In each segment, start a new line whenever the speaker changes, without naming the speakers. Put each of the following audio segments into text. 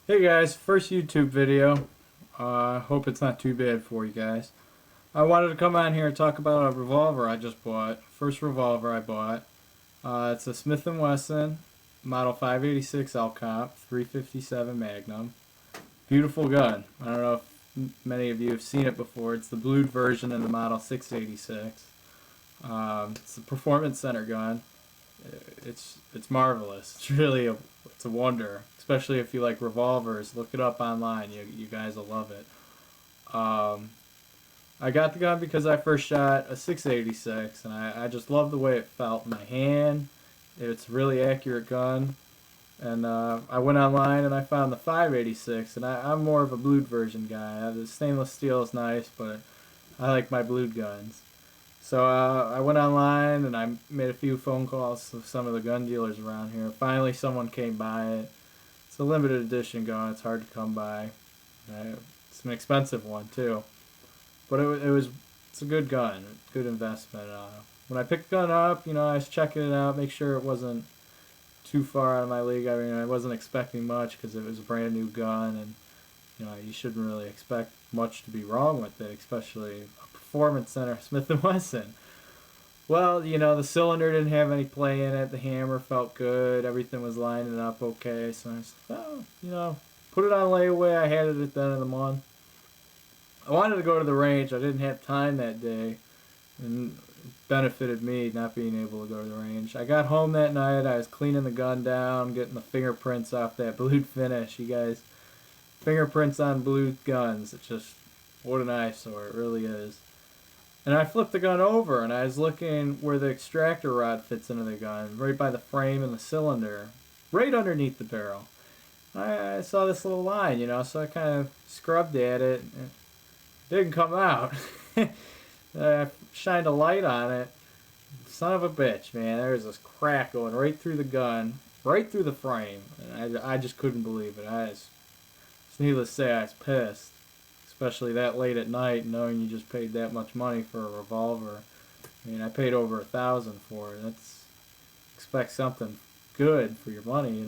Hey guys, first YouTube video. Hope it's not too bad for you guys. I wanted to come on here and talk about a revolver I just bought. First revolver I bought. It's a Smith and Wesson Model 586 Comp 357 Magnum. Beautiful gun. I don't know if many of you have seen it before. It's the blued version of the Model 686. It's a performance center gun. It's marvelous. It's a wonder, especially if you like revolvers. Look it up online. You guys will love it. Um, I got the gun because I first shot a 686, and I just love the way it felt in my hand. It's a really accurate gun. And I went online and I found the 586, and I'm more of a blued version guy. The stainless steel is nice, but I like my blued guns. So I went online and I made a few phone calls to some of the gun dealers around here. Finally, someone came by it. It's a limited edition gun. It's hard to come by. It's an expensive one too, but it's a good gun, good investment. When I picked the gun up, I was checking it out, make sure it wasn't too far out of my league. I mean, I wasn't expecting much because it was a brand new gun, and you shouldn't really expect much to be wrong with it, especially a performance center Smith and Wesson. Well, the cylinder didn't have any play in it. The hammer felt good. Everything was lining up okay. So I said, put it on layaway. I had it at the end of the month. I wanted to go to the range. I didn't have time that day, and it benefited me not being able to go to the range. I got home that night. I was cleaning the gun down, getting the fingerprints off that blued finish. You guys, fingerprints on blued guns. It's just, what an eyesore. It really is. And I flipped the gun over, and I was looking where the extractor rod fits into the gun, right by the frame and the cylinder, right underneath the barrel. I saw this little line, so I kind of scrubbed at it. And it didn't come out. I shined a light on it. Son of a bitch, man. There's this crack going right through the gun, right through the frame. And I just couldn't believe it. It's needless to say, I was pissed. Especially that late at night, knowing you just paid that much money for a revolver. I mean, I paid over $1,000 for it. Expect something good for your money.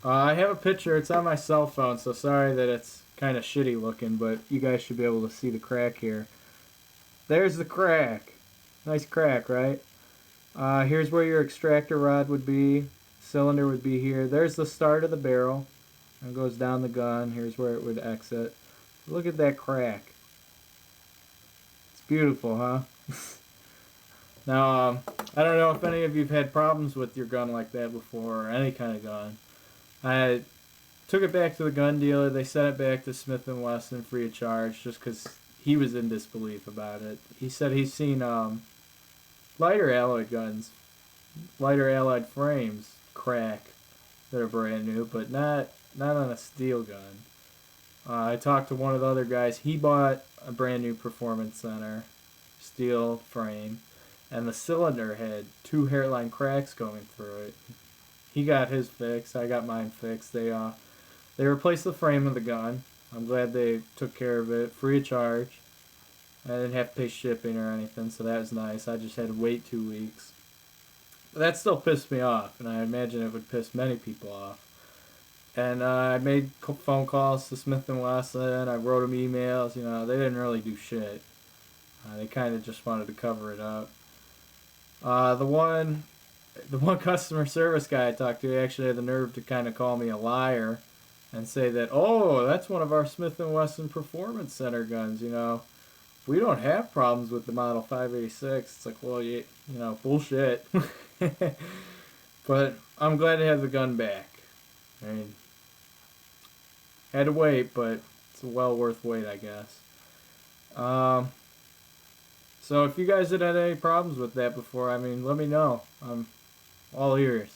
I have a picture. It's on my cell phone, so sorry that it's kind of shitty looking, but you guys should be able to see the crack here. There's the crack. Nice crack, right? Here's where your extractor rod would be. Cylinder would be here. There's the start of the barrel. It goes down the gun. Here's where it would exit. Look at that crack. It's beautiful, huh? Now, I don't know if any of you have had problems with your gun like that before, or any kind of gun. I took it back to the gun dealer. They sent it back to Smith and Wesson free of charge, just because he was in disbelief about it. He said he's seen lighter alloyed guns, lighter alloyed frames crack that are brand new, but not on a steel gun. I talked to one of the other guys. He bought a brand new performance center, steel frame, and the cylinder had 2 hairline cracks going through it. He got his fixed. I got mine fixed. They replaced the frame of the gun. I'm glad they took care of it, free of charge. I didn't have to pay shipping or anything, so that was nice. I just had to wait 2 weeks. But that still pissed me off, and I imagine it would piss many people off. And I made phone calls to Smith and Wesson. I wrote them emails. They didn't really do shit. They kind of just wanted to cover it up. The one customer service guy I talked to actually had the nerve to kind of call me a liar and say that, oh, that's one of our Smith and Wesson Performance Center guns. We don't have problems with the Model 586. It's like, well, bullshit. But I'm glad to have the gun back. I mean, had to wait, but it's well worth wait, I guess. So if you guys had any problems with that before, let me know. I'm all ears.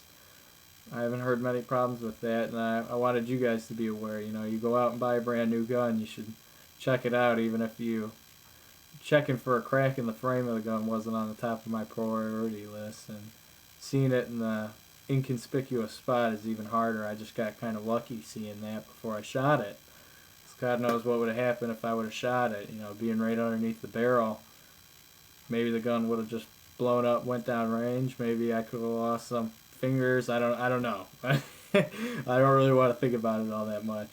I haven't heard many problems with that, and I wanted you guys to be aware. You go out and buy a brand new gun, you should check it out, even if you checking for a crack in the frame of the gun wasn't on the top of my priority list, and seeing it in the inconspicuous spot is even harder. I just got kind of lucky seeing that before I shot it. God knows what would have happened if I would have shot it. Being right underneath the barrel, maybe the gun would have just blown up, went down range. Maybe I could have lost some fingers. I don't know. I don't really want to think about it all that much.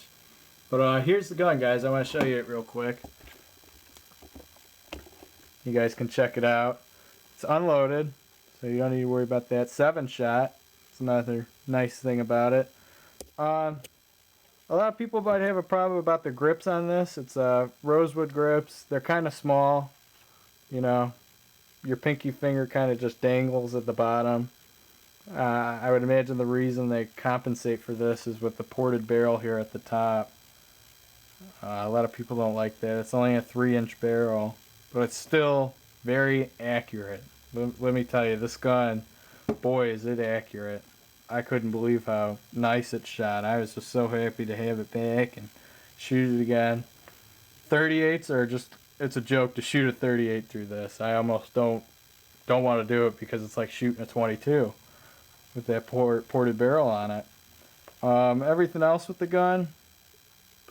But here's the gun, guys. I want to show you it real quick. You guys can check it out. It's unloaded, so you don't need to worry about that. 7-shot. It's another nice thing about it. A lot of people might have a problem about the grips on this. It's rosewood grips. They're kind of small. You know, your pinky finger kind of just dangles at the bottom. I would imagine the reason they compensate for this is with the ported barrel here at the top. A lot of people don't like that. It's only a 3-inch barrel, but it's still very accurate. Let me tell you, this gun, boy, is it accurate. I couldn't believe how nice it shot. I was just so happy to have it back and shoot it again. 38s are just, it's a joke to shoot a 38 through this. I almost don't want to do it because it's like shooting a 22 with that ported barrel on it. Everything else with the gun,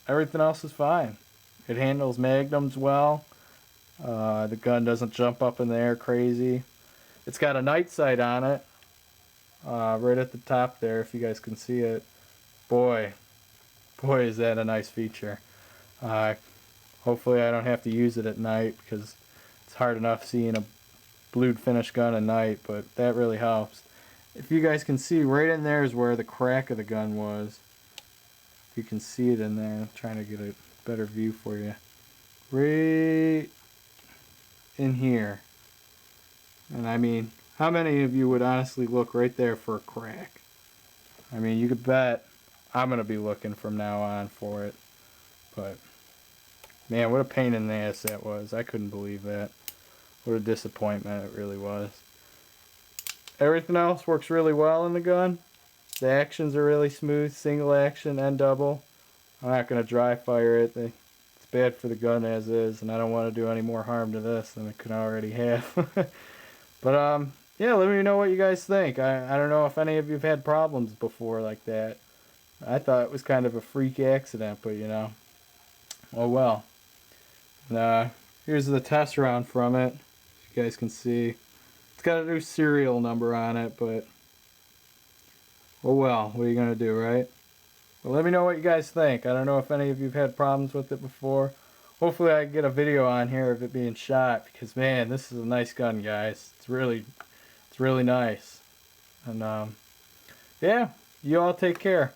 everything else is fine. It handles magnums well. The gun doesn't jump up in the air crazy. It's got a night sight on it. Right at the top there, if you guys can see it. Boy is that a nice feature. Hopefully I don't have to use it at night because it's hard enough seeing a blued finish gun at night, but that really helps. If you guys can see, right in there is where the crack of the gun was. If you can see it in there, I'm trying to get a better view for you. Right in here. And I mean, how many of you would honestly look right there for a crack? I mean, you could bet I'm going to be looking from now on for it. But, man, what a pain in the ass that was. I couldn't believe that. What a disappointment it really was. Everything else works really well in the gun. The actions are really smooth, single action and double. I'm not going to dry fire it. It's bad for the gun as is, and I don't want to do any more harm to this than it could already have. But, yeah, let me know what you guys think. I don't know if any of you have had problems before like that. I thought it was kind of a freak accident, but, you know, oh well. Here's the test round from it. You guys can see. It's got a new serial number on it, but oh well, what are you going to do, right? Well, let me know what you guys think. I don't know if any of you have had problems with it before. Hopefully I can get a video on here of it being shot, because man, this is a nice gun, guys. It's really nice. And yeah, you all take care.